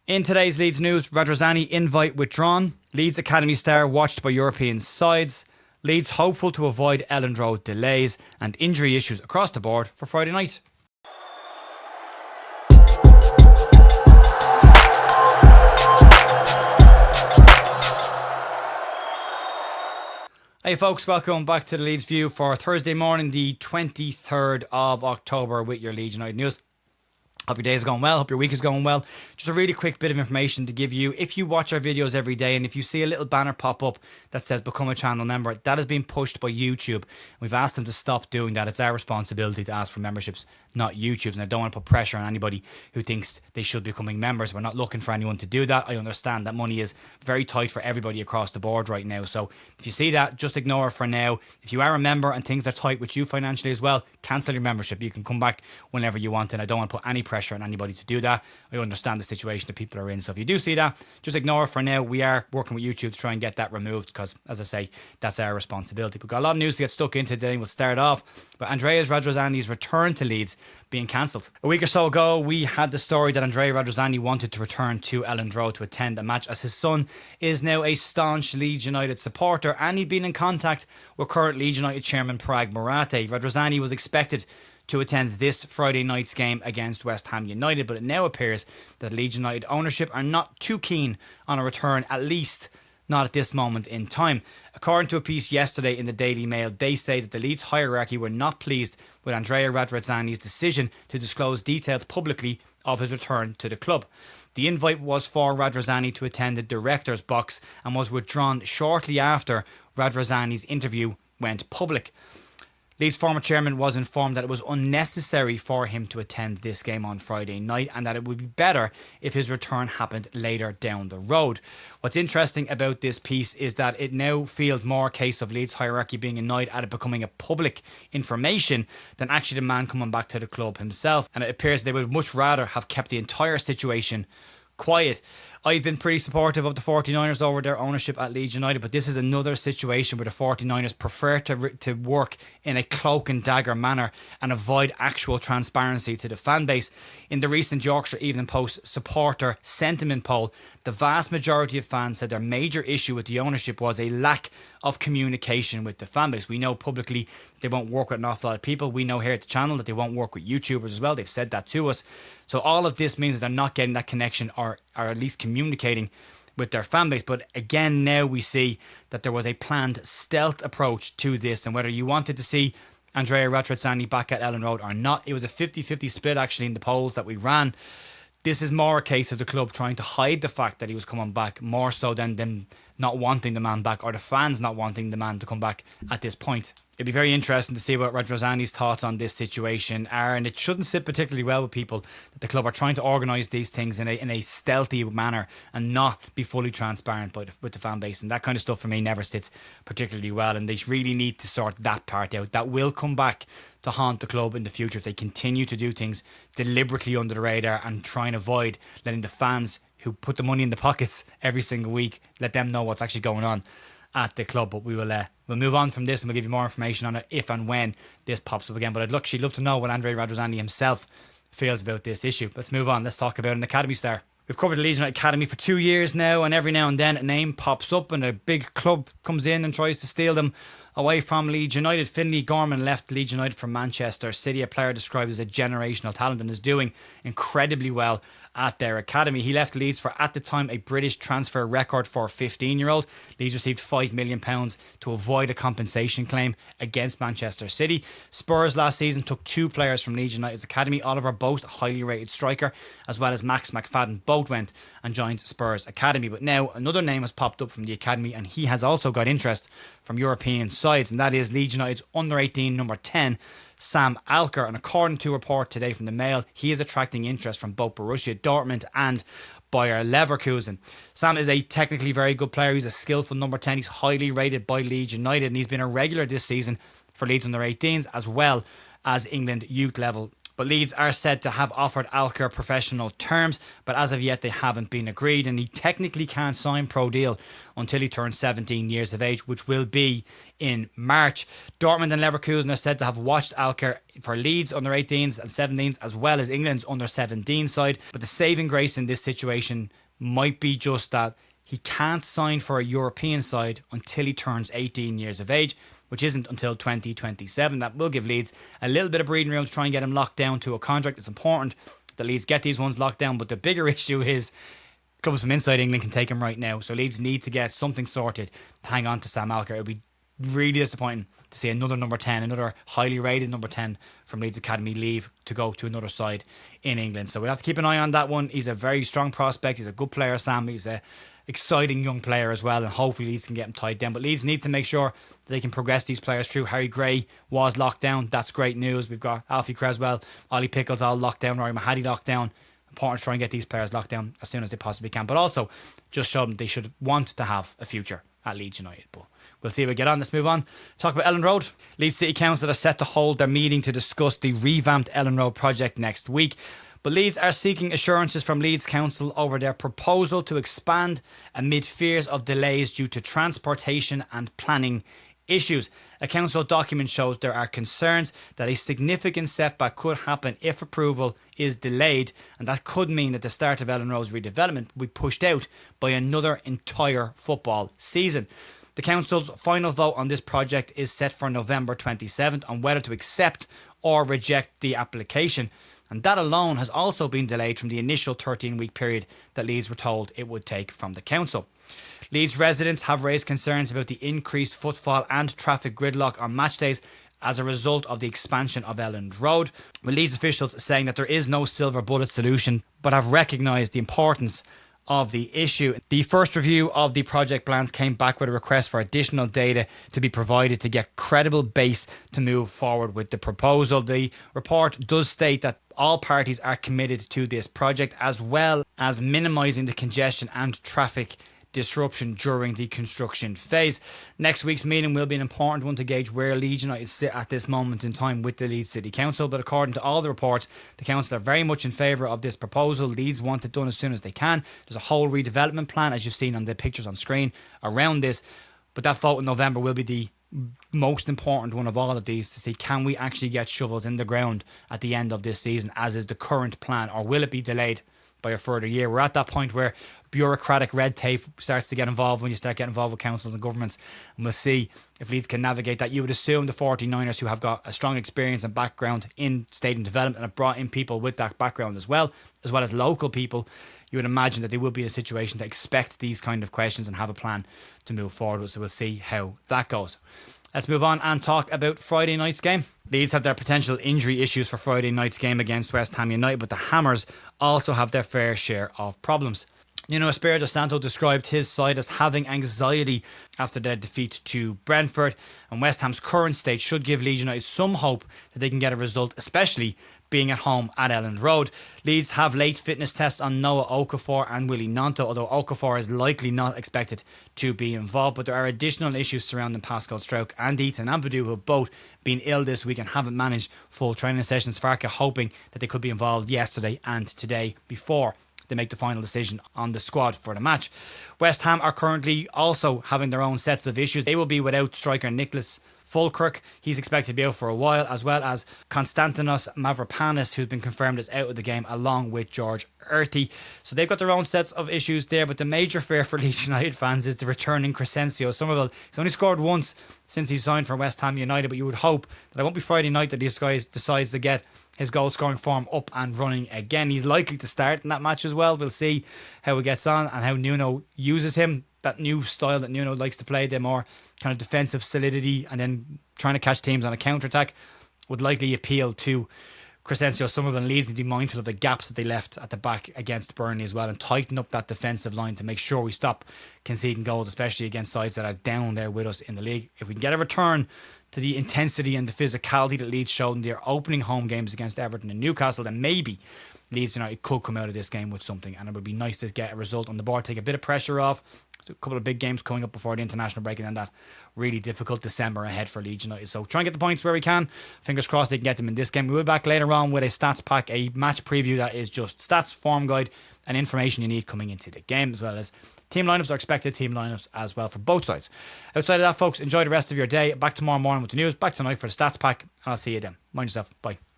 In today's Leeds news, Radrizzani invite withdrawn, Leeds Academy star watched by European sides, Leeds hopeful to avoid Elland Road delays, and injury issues across the board for Friday night. Hey folks, welcome back to the Leeds View for Thursday morning, the 23rd of October with your Leeds United news. Hope your day is going well. Hope your week is going well. Just a really quick bit of information to give you. If you watch our videos every day and if you see a little banner pop up that says become a channel member, that has been pushed by YouTube. We've asked them to stop doing that. It's our responsibility to ask for memberships, not YouTube's. And I don't want to put pressure on anybody who thinks they should be becoming members. We're not looking for anyone to do that. I understand that money is very tight for everybody across the board right now. So if you see that, just ignore it for now. If you are a member and things are tight with you financially as well, cancel your membership. You can come back whenever you want. And I don't want to put any pressure on anybody to do that. I understand the situation that people are in. So if you do see that, just ignore it for now. We are working with YouTube to try and get that removed because, as I say, that's our responsibility. We've got a lot of news to get stuck into today. We'll start off with Andrea Radrizzani's return to Leeds being cancelled. A week or so ago, we had the story that Andrea Radrizzani wanted to return to Elland Road to attend a match as his son is now a staunch Leeds United supporter and he'd been in contact with current Leeds United chairman Parag Marathe. Radrizzani was expected to attend this Friday night's game against West Ham United, but it now appears that Leeds United ownership are not too keen on a return, at least not at this moment in time. According to a piece yesterday in the Daily Mail, they say that the Leeds hierarchy were not pleased with Andrea Radrizzani's decision to disclose details publicly of his return to the club. The invite was for Radrizzani to attend the director's box and was withdrawn shortly after Radrizzani's interview went public. Leeds' former chairman was informed that it was unnecessary for him to attend this game on Friday night and that it would be better if his return happened later down the road. What's interesting about this piece is that it now feels more a case of Leeds hierarchy being annoyed at it becoming a public information than actually the man coming back to the club himself. And it appears they would much rather have kept the entire situation quiet. I've been pretty supportive of the 49ers over their ownership at Leeds United, but this is another situation where the 49ers prefer to work in a cloak and dagger manner and avoid actual transparency to the fan base. In the recent Yorkshire Evening Post supporter sentiment poll, the vast majority of fans said their major issue with the ownership was a lack of communication with the fan base. We know publicly they won't work with an awful lot of people. We know here at the channel that they won't work with YouTubers as well. They've said that to us. So all of this means that they're not getting that connection or at least communicating with their fan base. But again, now we see that there was a planned stealth approach to this, and whether you wanted to see Andrea Radrizzani back at Elland Road or not, it was a 50-50 split actually in the polls that we ran. This is more a case of the club trying to hide the fact that he was coming back, more so than them not wanting the man back or the fans not wanting the man to come back at this point. It'd be very interesting to see what Radrizzani's thoughts on this situation are, and it shouldn't sit particularly well with people that the club are trying to organise these things in a stealthy manner and not be fully transparent with the fan base. And that kind of stuff for me never sits particularly well, and they really need to sort that part out. That will come back to haunt the club in the future if they continue to do things deliberately under the radar and try and avoid letting the fans who put the money in the pockets every single week, let them know what's actually going on at the club. But we'll move on from this and we'll give you more information on it if and when this pops up again. But I'd actually love to know what Andrea Radrizzani himself feels about this issue. Let's move on. Let's talk about an academy star. We've covered the Leeds United Academy for 2 years now, and every now and then a name pops up and a big club comes in and tries to steal them away from Leeds United. Finlay Gorman left Leeds United for Manchester City, a player described as a generational talent and is doing incredibly well at their academy. He left Leeds for, at the time, a British transfer record for a 15-year-old. Leeds received £5 million to avoid a compensation claim against Manchester City. Spurs last season took 2 players from Leeds United's academy. Oliver Boast, a highly rated striker, as well as Max McFadden, both went and joined Spurs academy. But now another name has popped up from the academy, and he has also got interest from European sides, and that is Leeds United's under-18 number 10, Sam Alker. And according to a report today from the Mail, he is attracting interest from both Borussia Dortmund and Bayer Leverkusen. Sam is a technically very good player. He's a skillful number 10. He's highly rated by Leeds United, and he's been a regular this season for Leeds under-18s as well as England youth level But Leeds are said to have offered Alker professional terms, but as of yet they haven't been agreed, and he technically can't sign pro deal until he turns 17 years of age, which will be in March. Dortmund and Leverkusen are said to have watched Alker for Leeds under 18s and 17s, as well as England's under 17 side. But the saving grace in this situation might be just that he can't sign for a European side until he turns 18 years of age, which isn't until 2027. That will give Leeds a little bit of breathing room to try and get him locked down to a contract. It's important that Leeds get these ones locked down, but the bigger issue is clubs from inside England can take him right now. So Leeds need to get something sorted to hang on to Sam Alker. It would be really disappointing to see another number 10, another highly rated number 10 from Leeds Academy leave to go to another side in England. So we'll have to keep an eye on that one. He's a very strong prospect. He's a good player, Sam. He's a exciting young player as well, and hopefully Leeds can get him tied down. But Leeds need to make sure that they can progress these players through. Harry Gray was locked down. That's great news. We've got Alfie Creswell, Ollie Pickles all locked down, Rory Mahady locked down. Important to try and get these players locked down as soon as they possibly can, but also just show them they should want to have a future at Leeds United. But we'll see how we get on. Let's move on. Talk about Elland Road. Leeds City Council are set to hold their meeting to discuss the revamped Elland Road project next week. But Leeds are seeking assurances from Leeds Council over their proposal to expand amid fears of delays due to transportation and planning issues. A council document shows there are concerns that a significant setback could happen if approval is delayed, and that could mean that the start of Elland Road's redevelopment will be pushed out by another entire football season. The council's final vote on this project is set for November 27th on whether to accept or reject the application. And that alone has also been delayed from the initial 13-week period that Leeds were told it would take from the council. Leeds residents have raised concerns about the increased footfall and traffic gridlock on match days as a result of the expansion of Elland Road, with Leeds officials saying that there is no silver bullet solution, but have recognised the importance of the issue. The first review of the project plans came back with a request for additional data to be provided to get credible base to move forward with the proposal. The report does state that all parties are committed to this project, as well as minimising the congestion and traffic disruption during the construction phase. Next week's meeting will be an important one to gauge where Leeds United sit at this moment in time with the Leeds City Council, but according to all the reports, the council are very much in favour of this proposal. Leeds want it done as soon as they can. There's a whole redevelopment plan, as you've seen on the pictures on screen, around this, but that vote in November will be the most important one of all of these to see, can we actually get shovels in the ground at the end of this season, as is the current plan, or will it be delayed by a further year? We're at that point where bureaucratic red tape starts to get involved when you start getting involved with councils and governments, and we'll see if Leeds can navigate that. You would assume the 49ers, who have got a strong experience and background in stadium development and have brought in people with that background as well as local people, you would imagine that they will be in a situation to expect these kind of questions and have a plan to move forward with. So we'll see how that goes. Let's move on and talk about Friday night's game. Leeds have their potential injury issues for Friday night's game against West Ham United, but the Hammers also have their fair share of problems. Espirito Santo described his side as having anxiety after their defeat to Brentford, and West Ham's current state should give Leeds United some hope that they can get a result, especially being at home at Elland Road. Leeds have late fitness tests on Noah Okafor and Willie Gnonto, although Okafor is likely not expected to be involved. But there are additional issues surrounding Pascal Struijk and Ethan Ampadu, who have both been ill this week and haven't managed full training sessions. Farke hoping that they could be involved yesterday and today before they make the final decision on the squad for the match. West Ham are currently also having their own sets of issues. They will be without striker Nicholas Fulkirk. He's expected to be out for a while, as well as Konstantinos Mavropanis, who's been confirmed as out of the game, along with George Erti. So they've got their own sets of issues there, but the major fear for Leeds United fans is the returning Crescencio Somerville. He's only scored once since he signed for West Ham United, but you would hope that it won't be Friday night that this guy decides to get his goal scoring form up and running again. He's likely to start in that match as well. We'll see how he gets on and how Nuno uses him. That new style that Nuno likes to play, the more kind of defensive solidity and then trying to catch teams on a counter-attack, would likely appeal to Crescencio Somerville, and Leeds need to be mindful of the gaps that they left at the back against Burnley as well, and tighten up that defensive line to make sure we stop conceding goals, especially against sides that are down there with us in the league. If we can get a return to the intensity and the physicality that Leeds showed in their opening home games against Everton and Newcastle, then maybe Leeds United could come out of this game with something, and it would be nice to get a result on the board, take a bit of pressure off, A couple of big games coming up before the international break, and then that really difficult December ahead for Leeds United. So try and get the points where we can. Fingers crossed they can get them in this game. We'll be back later on with a stats pack, a match preview that is just stats, form guide, and information you need coming into the game, as well as team lineups or expected team lineups as well for both sides. Outside of that, folks, enjoy the rest of your day. Back tomorrow morning with the news. Back tonight for the stats pack, and I'll see you then. Mind yourself. Bye.